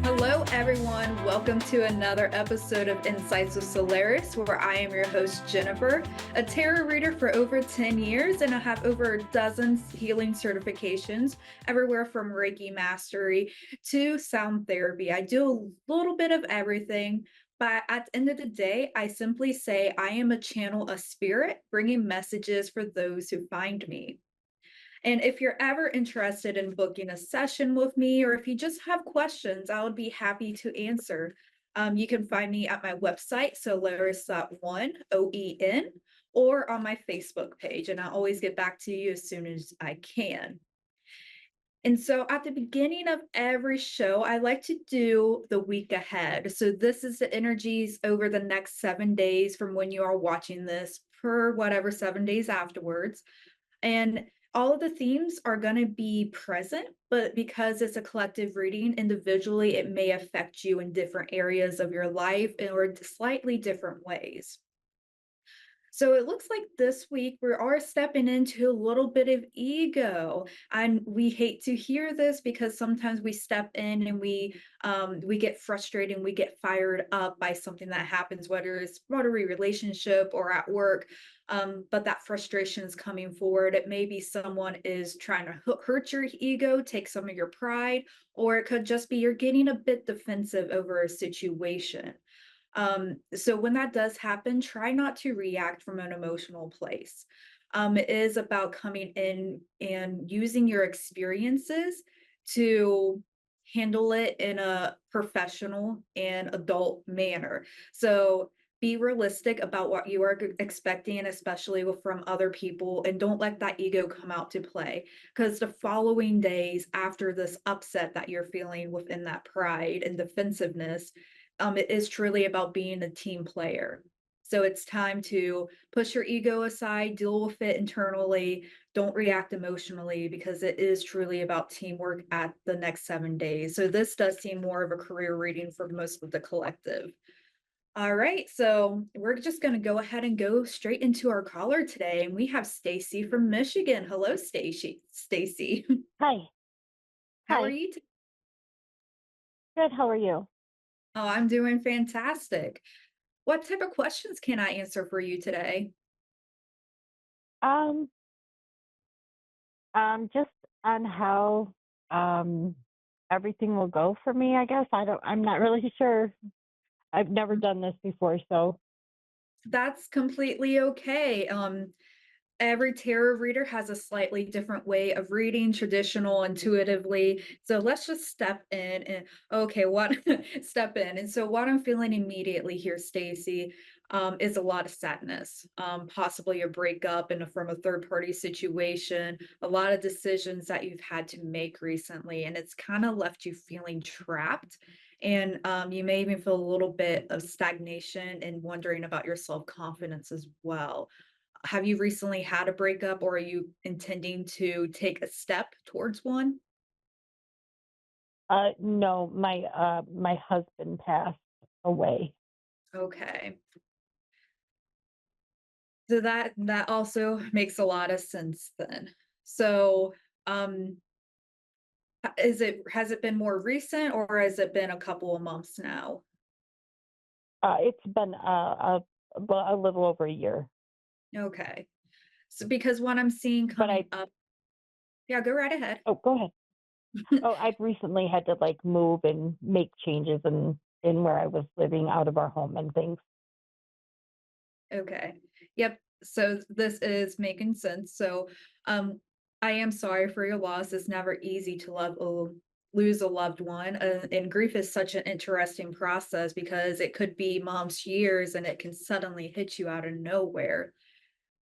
Hello, everyone. Welcome to another episode of Insights with Soularis, where I am your host, Jennifer, a tarot reader for over 10 years, and I have over a dozen healing certifications, everywhere from Reiki Mastery to sound therapy. I do a little bit of everything, but at the end of the day, I simply say I am a channel of spirit, bringing messages for those who find me. And if you're ever interested in booking a session with me, or if you just have questions, I would be happy to answer. You can find me at my website, Soularis.one, OEN, or on my Facebook page, and I'll always get back to you as soon as I can. And so at the beginning of every show, I like to do the week ahead. So this is the energies over the next 7 days from when you are watching this per whatever 7 days afterwards. And all of the themes are going to be present, but because it's a collective reading individually, it may affect you in different areas of your life or slightly different ways. So it looks like this week we are stepping into a little bit of ego, and we hate to hear this because sometimes we step in and we get frustrated and we get fired up by something that happens, whether it's a relationship or at work. But that frustration is coming forward. It may be someone is trying to hurt your ego, take some of your pride, or it could just be you're getting a bit defensive over a situation. So when that does happen, try not to react from an emotional place. It is about coming in and using your experiences to handle it in a professional and adult manner. So be realistic about what you are expecting, especially from other people, and don't let that ego come out to play. Because the following days after this upset that you're feeling within that pride and defensiveness, it is truly about being a team player. So it's time to push your ego aside, deal with it internally, don't react emotionally because it is truly about teamwork at the next 7 days. So this does seem more of a career reading for most of the collective. All right, so we're just going to go ahead and go straight into our caller today, and we have Stacy from Michigan. Hello, Stacy. Stacy, Hi. how are Hi. you? Good. How are you? Oh, I'm doing fantastic. What type of questions can I answer for you today? Um, just on how um everything will go for me, I guess. I'm not really sure. I've never done this before, so That's completely okay. Every tarot reader has a slightly different way of reading, traditional, intuitively. So let's just step in and okay, what step in. And so what I'm feeling immediately here, Stacy, is a lot of sadness, possibly a breakup and from a third party situation, a lot of decisions that you've had to make recently, and it's kind of left you feeling trapped. And you may even feel a little bit of stagnation and wondering about your self confidence as well. Have you recently had a breakup, or are you intending to take a step towards one? no, my husband passed away. Okay. So that also makes a lot of sense then. So, um, has it been more recent, or has it been a couple of months now? It's been a little over a year, Okay. So because what I'm seeing but coming up, yeah, go right ahead. go ahead. Oh, I've recently had to like move and make changes in where I was living out of our home and things. Okay. Yep. So this is making sense. So um I am sorry for your loss. It's never easy to lose a loved one. And grief is such an interesting process because it could be mom's years and it can suddenly hit you out of nowhere.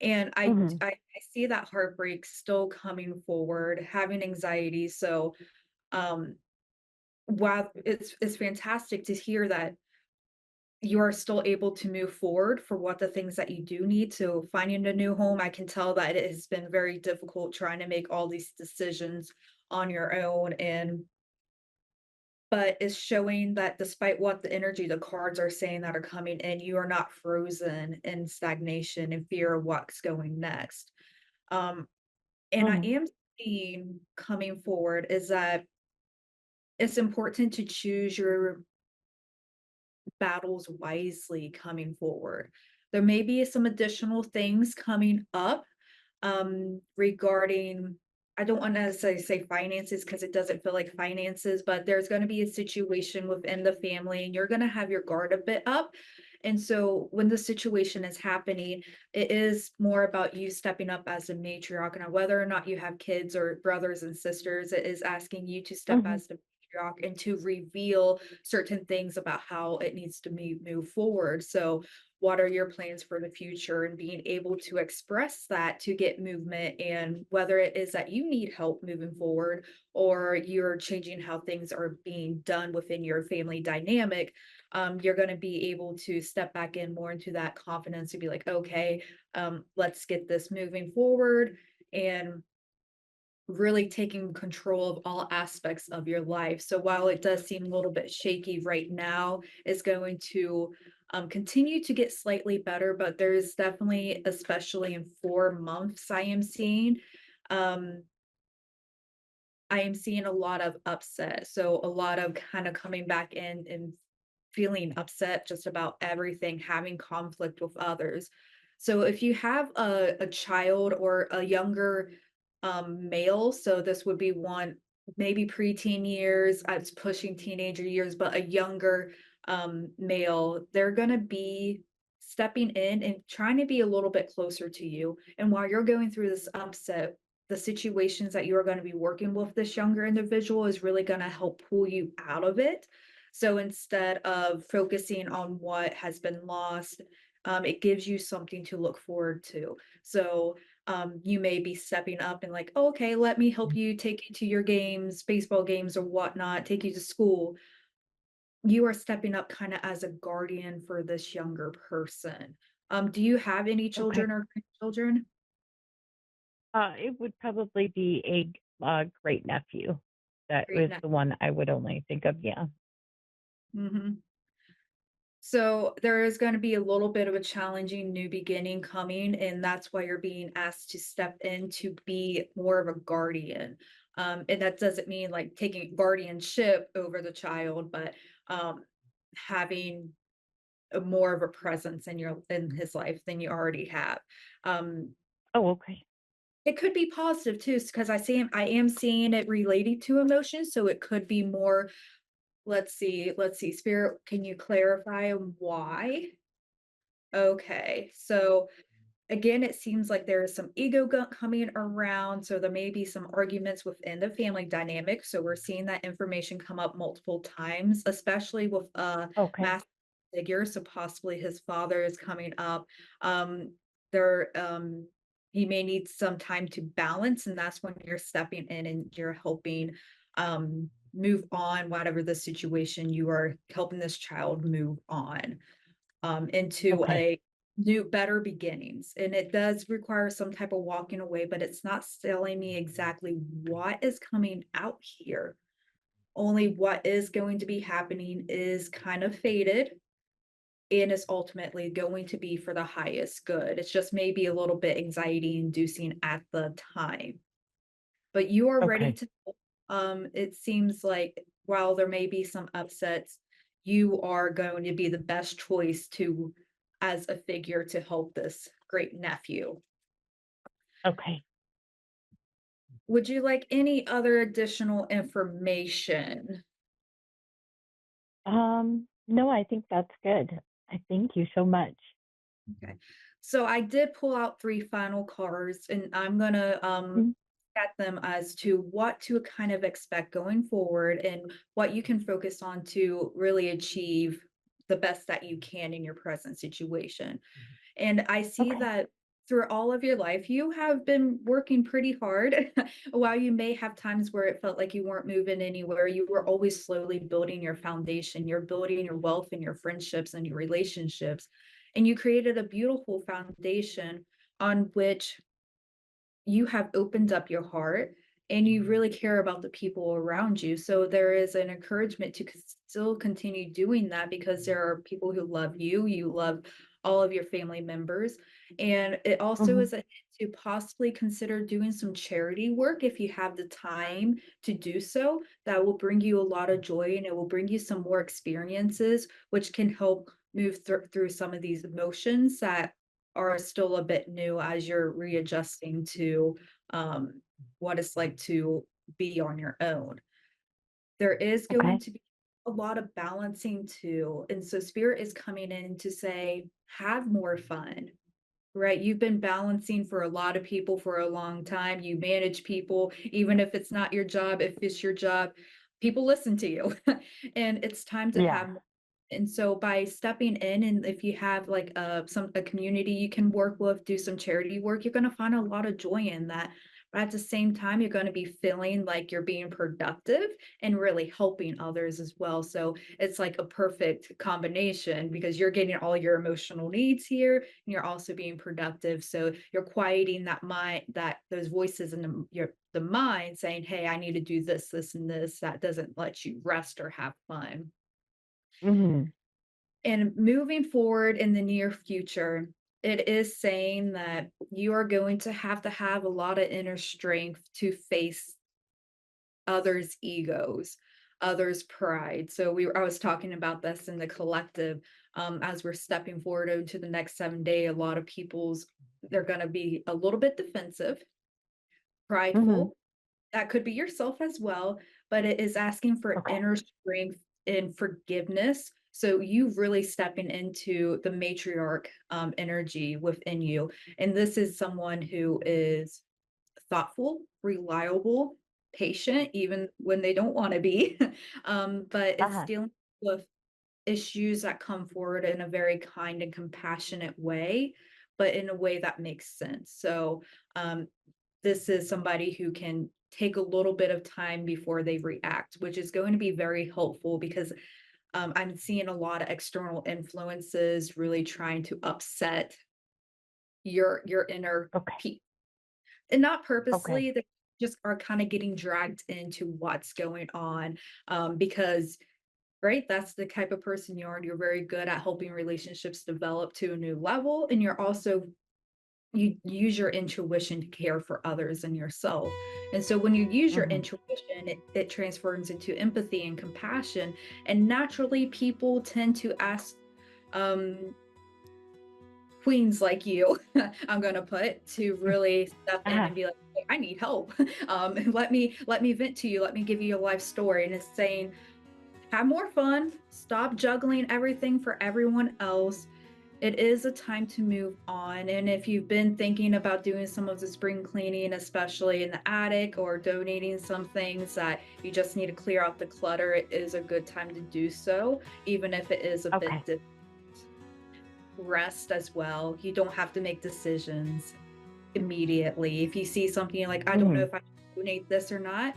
And Hmm. I see that heartbreak still coming forward, having anxiety. So um wow, it's fantastic to hear that you are still able to move forward for what the things that you do need to finding a new home. I can tell that it has been very difficult trying to make all these decisions on your own, and but it's showing that despite what the energy the cards are saying that are coming in, you are not frozen in stagnation and fear of what's going next. Um, and I Hmm. am seeing coming forward is that it's important to choose your battles wisely coming forward. There may be some additional things coming up regarding, I don't want to necessarily say finances because it doesn't feel like finances, but there's going to be a situation within the family and you're going to have your guard a bit up. And so when the situation is happening, it is more about you stepping up as a matriarch. Now, whether or not you have kids or brothers and sisters, it is asking you to step Hmm. as the matriarch and to reveal certain things about how it needs to move forward. So what are your plans for the future, and being able to express that to get movement, and whether it is that you need help moving forward or you're changing how things are being done within your family dynamic, you're going to be able to step back in more into that confidence and be like, okay, let's get this moving forward, and really taking control of all aspects of your life. So while it does seem a little bit shaky right now, it's going to continue to get slightly better, but there's definitely, especially in 4 months, um, I am seeing a lot of upset. So a lot of kind of coming back in and feeling upset just about everything, having conflict with others. So if you have a child or a younger male, so this would be one maybe preteen years, it's pushing teenager years, but a younger male, they're gonna be stepping in and trying to be a little bit closer to you. And while you're going through this upset, the situations that you're going to be working with this younger individual is really going to help pull you out of it. So instead of focusing on what has been lost, it gives you something to look forward to. So you may be stepping up and like, "Oh, okay, let me help you take you to your games, baseball games or whatnot, take you to school." You are stepping up kind of as a guardian for this younger person. Do you have any Okay. children or grandchildren? It would probably be a great nephew. That Great. was the one I would only think of. Yeah. Mhm. So there is going to be a little bit of a challenging new beginning coming, and that's why you're being asked to step in to be more of a guardian. And that doesn't mean like taking guardianship over the child, but having a more of a presence in your in his life than you already have. Um, Oh, okay. it could be positive too, because I am seeing it related to emotions, so it could be more. Let's see, Spirit, can you clarify why? Okay, so again, it seems like there is some ego coming around. So there may be some arguments within the family dynamic. So we're seeing that information come up multiple times, especially with a Okay. mass figure. So possibly his father is coming up. There, he may need some time to balance, and that's when you're stepping in and you're helping move on whatever the situation, you are helping this child move on into Okay. a new better beginnings. And it does require some type of walking away, but it's not telling me exactly what is coming out here. Only what is going to be happening is kind of faded and is ultimately going to be for the highest good. It's just maybe a little bit anxiety inducing at the time, but you are ready Okay. to. It seems like while there may be some upsets, you are going to be the best choice to as a figure to help this great nephew. Okay. Would you like any other additional information? No, I think that's good. I thank you so much. Okay. So I did pull out 3 final cards, and I'm gonna, Mm. set them as to what to kind of expect going forward and what you can focus on to really achieve the best that you can in your present situation. And I see Okay. that through all of your life, you have been working pretty hard. While you may have times where it felt like you weren't moving anywhere, you were always slowly building your foundation. You're building your wealth and your friendships and your relationships. And you created a beautiful foundation on which you have opened up your heart and you really care about the people around you. So there is an encouragement to still continue doing that because there are people who love you, you love all of your family members. And it also Mhm. is a hint to possibly consider doing some charity work if you have the time to do so. That will bring you a lot of joy and it will bring you some more experiences, which can help move through some of these emotions that are still a bit new as you're readjusting to what it's like to be on your own. There is going Okay. to be a lot of balancing too. And so spirit is coming in to say, have more fun. Right, you've been balancing for a lot of people for a long time. You manage people, even if it's not your job, if it's your job, people listen to you. And it's time to Yeah. have more. And so by stepping in and if you have like a community you can work with, do some charity work, you're going to find a lot of joy in that. But at the same time, you're going to be feeling like you're being productive and really helping others as well. So it's like a perfect combination because you're getting all your emotional needs here and you're also being productive. So you're quieting that mind, that those voices in the mind saying, hey, I need to do this, this, and this, that doesn't let you rest or have fun. Mhm. And moving forward in the near future, it is saying that you are going to have a lot of inner strength to face others' egos, others' pride. So I was talking about this in the collective, as we're stepping forward into the next 7 day, a lot of people's they're gonna be a little bit defensive, Mhm. prideful. That could be yourself as well, but it is asking for Okay. inner strength and forgiveness. So you really stepping into the matriarch energy within you. And this is someone who is thoughtful, reliable, patient, even when they don't want to be. But it's Uh-huh. dealing with issues that come forward in a very kind and compassionate way, but in a way that makes sense. So this is somebody who can take a little bit of time before they react, which is going to be very helpful because I'm seeing a lot of external influences really trying to upset your inner Okay. peace and not Okay. purposely. They just are kind of getting dragged into what's going on because right, that's the type of person you are. And you're very good at helping relationships develop to a new level, and you're also you use your intuition to care for others and yourself. And so when you use your Mhm. intuition, it transforms into empathy and compassion. And naturally, people tend to ask um, queens like you, I'm gonna put, to really step in Uh-huh. and be like, "Hey, I need help. Let me vent to you. Let me give you a life story." And it's saying, have more fun. Stop juggling everything for everyone else. It is a time to move on. And if you've been thinking about doing some of the spring cleaning, especially in the attic, or donating some things that you just need to clear out the clutter, it is a good time to do so, even if it is a bit Okay. rest as well. You don't have to make decisions immediately. If you see something you're like, I don't know Mhm. if I should donate this or not,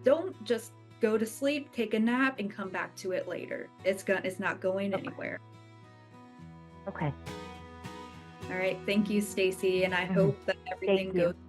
don't just go to sleep, take a nap, and come back to it later. It's not going Okay. anywhere. Okay. All right. Thank you, Stacy. And I Mhm. hope that Thank everything goes you.